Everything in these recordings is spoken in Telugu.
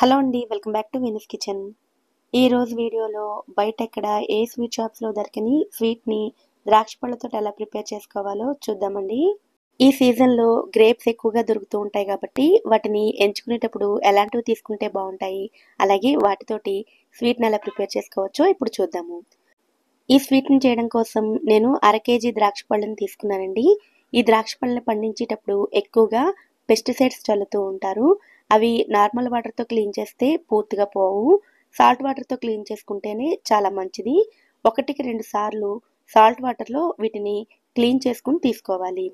హలో అండి. Welcome back to Vini's kitchen. ఈరోజు వీడియోలో బయటెక్కడ ఏ స్వీట్ షాప్స్‌లో దొరకని స్వీట్‌ని ద్రాక్ష పళ్ళతోటి ఎలా ప్రిపేర్ చేసుకోవాలో చూద్దామండి. ఈ సీజన్‌లో గ్రేప్స్ ఎక్కువగా దొరుకుతూ ఉంటాయి కాబట్టి వాటిని ఎంచుకునేటప్పుడు ఎలాంటివి తీసుకుంటే బావుంటాయి, అలాగే వాటితోటి స్వీట్‌ని ఎలా ప్రిపేర్ చేసుకోవచ్చో ఇప్పుడు చూద్దాము. ఈ స్వీట్‌ని చేయడం కోసం నేను అర కేజీ ద్రాక్ష పళ్ళని తీసుకున్నానండి. ఈ ద్రాక్ష పళ్ళని పండించేటప్పుడు ఎక్కువగా పెస్టిసైడ్స్ చల్లుతూ ఉంటారు. అవి నార్మల్ వాటర్‌తో క్లీన్ చేస్తే పూర్తిగా పోవు. సాల్ట్ వాటర్‌తో క్లీన్ చేసుకుంటేనే చాలా మంచిది. 1కి 2 సార్లు సాల్ట్ వాటర్‌లో వీటిని క్లీన్ చేసుకొని తీసుకోవాలి.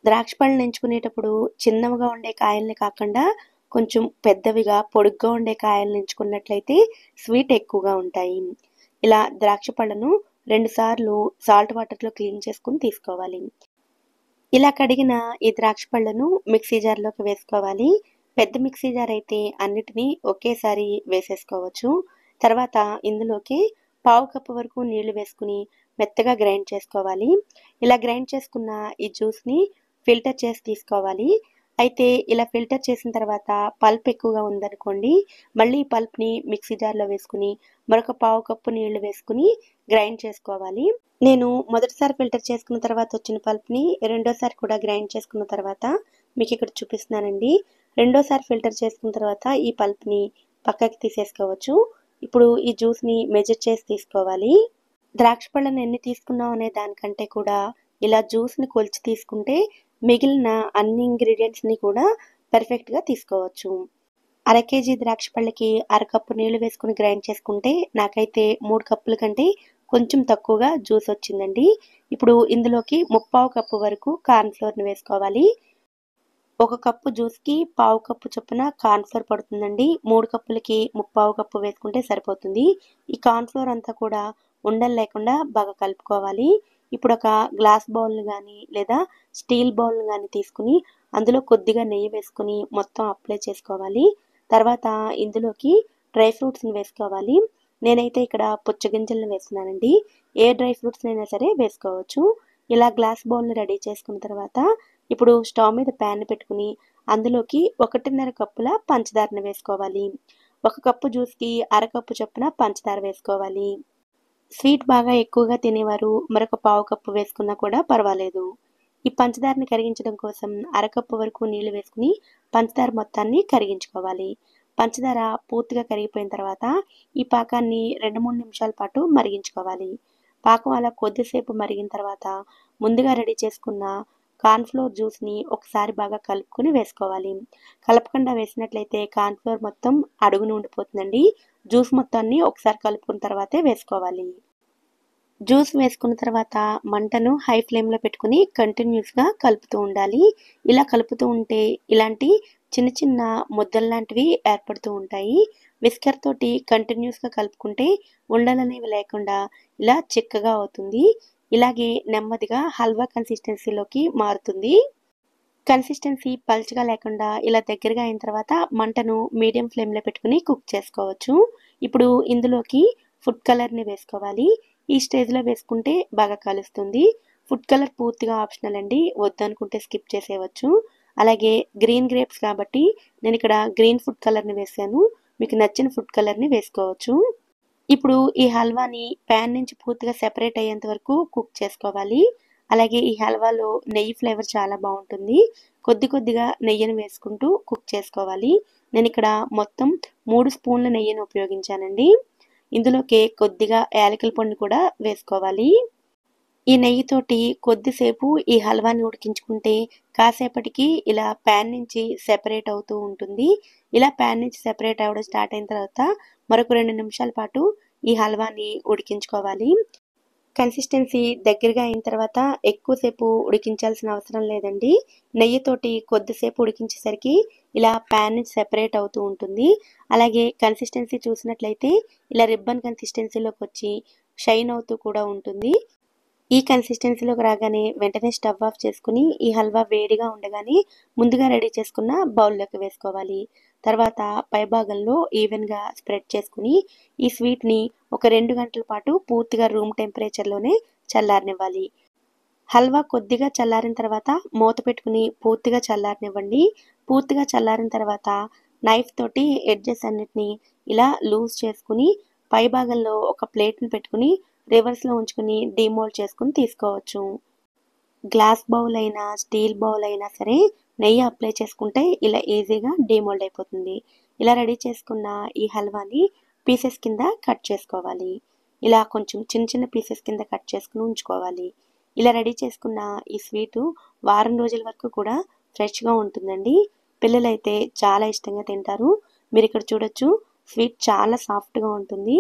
ద్రాక్ష పళ్ళని ఎంచుకునేటప్పుడు చిన్నవిగా ఉండే కాయల్ని కాకుండా కొంచెం పెద్దవిగా, పొడుగ్గా ఉండే కాయల్ని ఎంచుకున్నట్లయితే స్వీట్ ఎక్కువగా ఉంటాయి. ఇలా ద్రాక్ష పళ్ళను 2 సార్లు సాల్ట్ వాటర్‌లో క్లీన్ చేసుకొని తీసుకోవాలి. ఇలా కడిగిన ఈ ద్రాక్ష పళ్ళను మిక్సీ జార్‌లోకి వేసుకోవాలి. పెద్ద మిక్సీ జార్ అయితే అన్నిటిని ఒకేసారి వేసేసుకోవచ్చు. తర్వాత ఇందులోకి పావు కప్పు వరకు నీళ్లు వేసుకుని మెత్తగా గ్రైండ్ చేసుకోవాలి. ఇలా గ్రైండ్ చేసుకున్న ఈ జ్యూస్‌ని ఫిల్టర్ చేసి తీసుకోవాలి. అయితే ఇలా ఫిల్టర్ చేసిన తర్వాత పల్ప్ ఎక్కువగా ఉందనుకోండి, మళ్ళీ ఈ పల్ప్‌ని మిక్సీ జార్‌లో వేసుకుని మరొక పావు కప్పు నీళ్లు వేసుకుని గ్రైండ్ చేసుకోవాలి. నేను మొదటిసారి ఫిల్టర్ చేసుకున్న తర్వాత వచ్చిన పల్ప్‌ని రెండోసారి కూడా గ్రైండ్ చేసుకున్న తర్వాత మీకిక్కడ చూపిస్తున్నానండి. రెండోసారి ఫిల్టర్ చేసుకున్న తర్వాత ఈ పల్ప్‌ని పక్కకి తీసేసుకోవచ్చు. ఇప్పుడు ఈ జ్యూస్‌ని మెజర్ చేసి తీసుకోవాలి. ద్రాక్ష పళ్ళని ఎన్ని తీసుకున్నాం అనే దానికంటే కూడా ఇలా జ్యూస్‌ని కొలిచి తీసుకుంటే మిగిలిన అన్ని ఇంగ్రీడియెంట్స్‌ని కూడా పర్ఫెక్ట్‌గా తీసుకోవచ్చు. అర కేజీ ద్రాక్ష పళ్ళకి అర కప్పు నీళ్లు వేసుకుని గ్రైండ్ చేసుకుంటే నాకైతే 3 కప్పుల కంటే కొంచెం తక్కువగా జ్యూస్ వచ్చిందండి. ఇప్పుడు ఇందులోకి ముప్పావు కప్పు వరకు కార్న్ ఫ్లోర్‌ని వేసుకోవాలి. 1 కప్పు జ్యూస్‌కి పావు కప్పు చొప్పున కార్న్ ఫ్లోర్ పడుతుందండి. 3 కప్పులకి ముప్పావు కప్పు వేసుకుంటే సరిపోతుంది. ఈ కార్న్ ఫ్లోర్ అంతా కూడా ఉండలు లేకుండా బాగా కలుపుకోవాలి. ఇప్పుడు ఒక గ్లాస్ బౌల్‌ని గానీ లేదా స్టీల్ బౌల్‌ని గానీ తీసుకుని అందులో కొద్దిగా నెయ్యి వేసుకొని మొత్తం అప్లై చేసుకోవాలి. తర్వాత ఇందులోకి డ్రై ఫ్రూట్స్‌ని వేసుకోవాలి. నేనైతే ఇక్కడ పుచ్చగింజలను వేస్తున్నానండి. ఏ డ్రై ఫ్రూట్స్‌నైనా సరే వేసుకోవచ్చు. ఇలా గ్లాస్ బౌల్‌ని రెడీ చేసుకున్న తర్వాత ఇప్పుడు స్టవ్ మీద ప్యాన్ పెట్టుకుని అందులోకి 1.5 కప్పుల పంచదారని వేసుకోవాలి. 1 కప్పు జ్యూస్‌కి అర కప్పు చొప్పున పంచదార వేసుకోవాలి. స్వీట్ బాగా ఎక్కువగా తినేవారు మరొక పావు కప్పు వేసుకున్నా కూడా పర్వాలేదు. ఈ పంచదారని కరిగించడం కోసం అర కప్పు వరకు నీళ్లు వేసుకుని పంచదార మొత్తాన్ని కరిగించుకోవాలి. పంచదార పూర్తిగా కరిగిపోయిన తర్వాత ఈ పాకాన్ని 2-3 నిమిషాల పాటు మరిగించుకోవాలి. పాకం అలా కొద్దిసేపు మరిగిన తర్వాత ముందుగా రెడీ చేసుకున్న కార్న్ ఫ్లోర్ జ్యూస్‌ని ఒకసారి బాగా కలుపుకొని వేసుకోవాలి. కలపకుండా వేసినట్లయితే కార్న్ ఫ్లోర్ మొత్తం అడుగున ఉండిపోతుందండి. జ్యూస్ మొత్తాన్ని ఒకసారి కలుపుకున్న తర్వాతే వేసుకోవాలి. జ్యూస్ వేసుకున్న తర్వాత మంటను హై ఫ్లేమ్‌లో పెట్టుకుని కంటిన్యూస్‌గా కలుపుతూ ఉండాలి. ఇలా కలుపుతూ ఉంటే ఇలాంటి చిన్న చిన్న ముద్దల్లాంటివి ఏర్పడుతూ ఉంటాయి. విస్కర్ తోటి కంటిన్యూస్‌గా కలుపుకుంటే ఉండలనేవి లేకుండా ఇలా చిక్కగా అవుతుంది. ఇలాగే నెమ్మదిగా హల్వా కన్సిస్టెన్సీలోకి మారుతుంది. కన్సిస్టెన్సీ పల్చగా లేకుండా ఇలా దగ్గరగా అయిన తర్వాత మంటను మీడియం ఫ్లేమ్‌లో పెట్టుకుని కుక్ చేసుకోవచ్చు. ఇప్పుడు ఇందులోకి ఫుడ్ కలర్‌ని వేసుకోవాలి. ఈ స్టేజ్‌లో వేసుకుంటే బాగా కలుస్తుంది. ఫుడ్ కలర్ పూర్తిగా ఆప్షనల్ అండి. వద్దనుకుంటే స్కిప్ చేసేయవచ్చు. అలాగే గ్రీన్ గ్రేప్స్ కాబట్టి నేనిక్కడ గ్రీన్ ఫుడ్ కలర్‌ని వేశాను. మీకు నచ్చిన ఫుడ్ కలర్‌ని వేసుకోవచ్చు. ఇప్పుడు ఈ హల్వాని ప్యాన్ నుంచి పూర్తిగా సెపరేట్ అయ్యేంత వరకు కుక్ చేసుకోవాలి. అలాగే ఈ హల్వాలో నెయ్యి ఫ్లేవర్ చాలా బావుంటుంది. కొద్ది కొద్దిగా నెయ్యిని వేసుకుంటూ కుక్ చేసుకోవాలి. నేనిక్కడ మొత్తం 3 స్పూన్ల నెయ్యిని ఉపయోగించానండి. ఇందులోకే కొద్దిగా యాలకుల పొడిని కూడా వేసుకోవాలి. ఈ నెయ్యితోటి కొద్దిసేపు ఈ హల్వాని ఉడికించుకుంటే కాసేపటికి ఇలా ప్యాన్ నుంచి సెపరేట్ అవుతూ ఉంటుంది. ఇలా ప్యాన్ నుంచి సెపరేట్ అవ్వడం స్టార్ట్ అయిన తర్వాత మరొక 2 నిమిషాల పాటు ఈ హల్వాని ఉడికించుకోవాలి. కన్సిస్టెన్సీ దగ్గరగా అయిన తర్వాత ఎక్కువసేపు ఉడికించాల్సిన అవసరం లేదండి. నెయ్యితోటి కొద్దిసేపు ఉడికించేసరికి ఇలా ప్యాన్ నుంచి సెపరేట్ అవుతూ ఉంటుంది. అలాగే కన్సిస్టెన్సీ చూసినట్లయితే ఇలా రిబ్బన్ కన్సిస్టెన్సీలోకి వచ్చి షైన్ అవుతూ కూడా ఉంటుంది. ఈ కన్సిస్టెన్సీలోకి రాగానే వెంటనే స్టవ్ ఆఫ్ చేసుకుని ఈ హల్వా వేడిగా ఉండగానే ముందుగా రెడీ చేసుకున్న బౌల్లోకి వేసుకోవాలి. తర్వాత పైభాగంలో ఈవెన్‌గా స్ప్రెడ్ చేసుకుని ఈ స్వీట్‌ని ఒక 2 గంటల పాటు పూర్తిగా రూమ్ టెంపరేచర్‌లోనే చల్లారనివ్వాలి. హల్వా కొద్దిగా చల్లారిన తర్వాత మూత పెట్టుకుని పూర్తిగా చల్లారనివ్వండి. పూర్తిగా చల్లారిన తర్వాత నైఫ్ తోటి ఎడ్జెస్ అన్నిటిని ఇలా లూజ్ చేసుకుని పై భాగంలో ఒక ప్లేట్ని పెట్టుకుని రివర్స్లో ఉంచుకుని డీమోల్డ్ చేసుకుని తీసుకోవచ్చు. గ్లాస్ బౌల్ అయినా స్టీల్ బౌల్ అయినా సరే నెయ్యి అప్లై చేసుకుంటే ఇలా ఈజీగా డీమోల్డ్ అయిపోతుంది. ఇలా రెడీ చేసుకున్న ఈ హల్వాని పీసెస్ కింద కట్ చేసుకోవాలి. ఇలా కొంచెం చిన్న చిన్న పీసెస్ కింద కట్ చేసుకుని ఉంచుకోవాలి. ఇలా రెడీ చేసుకున్న ఈ స్వీటు వారం రోజుల వరకు కూడా ఫ్రెష్గా ఉంటుందండి. పిల్లలైతే చాలా ఇష్టంగా తింటారు. మీరు ఇక్కడ చూడొచ్చు, స్వీట్ చాలా సాఫ్ట్గా ఉంటుంది.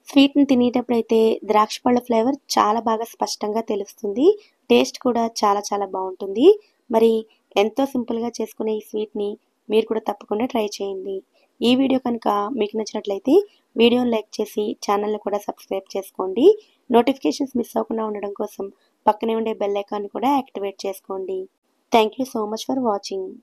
స్వీట్ని తినేటప్పుడైతే ద్రాక్ష పళ్ళ ఫ్లేవర్ చాలా బాగా స్పష్టంగా తెలుస్తుంది. టేస్ట్ కూడా చాలా చాలా బాగుంటుంది. మరి ఎంతో సింపుల్గా చేసుకునే ఈ స్వీట్ని మీరు కూడా తప్పకుండా ట్రై చేయండి. ఈ వీడియో కనుక మీకు నచ్చినట్లయితే వీడియోని లైక్ చేసి ఛానల్ని కూడా సబ్స్క్రైబ్ చేసుకోండి. నోటిఫికేషన్స్ మిస్ అవ్వకుండా ఉండడం కోసం పక్కనే ఉండే బెల్ ఐకాన్ని కూడా యాక్టివేట్ చేసుకోండి. Thank you so much for watching.